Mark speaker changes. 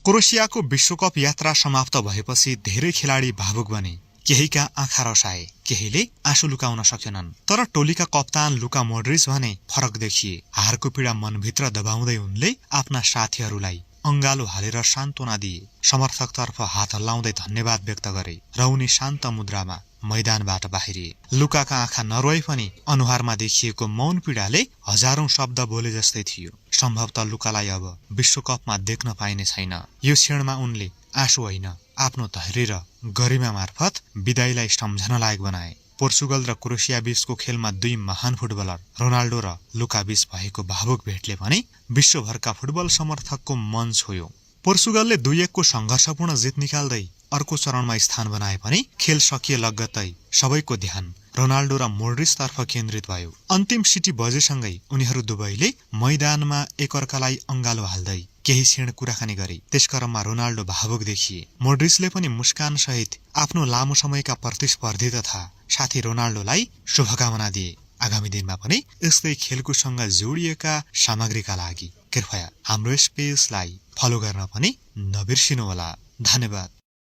Speaker 1: क्रोएसियाको विश्वकप यात्रा समाप्त भएपछि धेरै खेलाडी भावुक बने। केहीका आँखा रसाए, केहीले आँसु लुकाउन सकेनन्। तर टोलीका कप्तान लुका मोड्रिच भने फरक देखिए। हारको पीडा मनभित्र दबाउँदै उनले आफ्ना साथीहरूलाई अंगालो हालेर सान्त्वना दिए। समर्थकतर्फ हात हल्लाउँदै धन्यवाद व्यक्त गरे र उनी शान्त मुद्रामा मैदानबाट बाहिरिए। लुकाका आँखा नरोए पनि अनुहारमा देखिएको मौन पीडाले हजारौं शब्द बोले जस्तै थियो। सम्भवतः लुकालाई अब विश्वकपमा देख्न पाइने छैन। यो क्षणमा उनले आँसु होइन, आफ्नो धैर्य र गरिमा मार्फत विदाईलाई सम्झन लायक बनाए। पोर्चुगल र क्रोएसिया बीचको खेलमा दुई महान फुटबलर रोनाल्डो र लुका बीच भएको भावुक भेटले पनि विश्वभरका फुटबल समर्थकको मन छोयो। पोर्चुगलले 2-1 को संघर्षपूर्ण जित निकाल्दै अर्को चरणमा स्थान बनाए पनि खेल सकिए लगत्तै सबैको ध्यान रोनाल्डो र मोड्रिच तर्फ केन्द्रित भयो। अन्तिम सिटी बजेसँगै उनीहरू दुवैले मैदानमा एकअर्कालाई अंगालो हाल्दै केही क्षण कुराकानी गरे। त्यसक्रममा रोनाल्डो भावुक देखिए। मोड्रिचले पनि मुस्कान सहित आफ्नो लामो समयका प्रतिस्पर्धी तथा साथी रोनाल्डोलाई शुभकामना दिए। आगामी दिनमा पनि यस्तै खेलकुदसँग जोडिएका सामग्रीका लागि कृपया हाम्रो यस पेजलाई फलो गर्न पनि नबिर्सिनुहोला। धन्यवाद।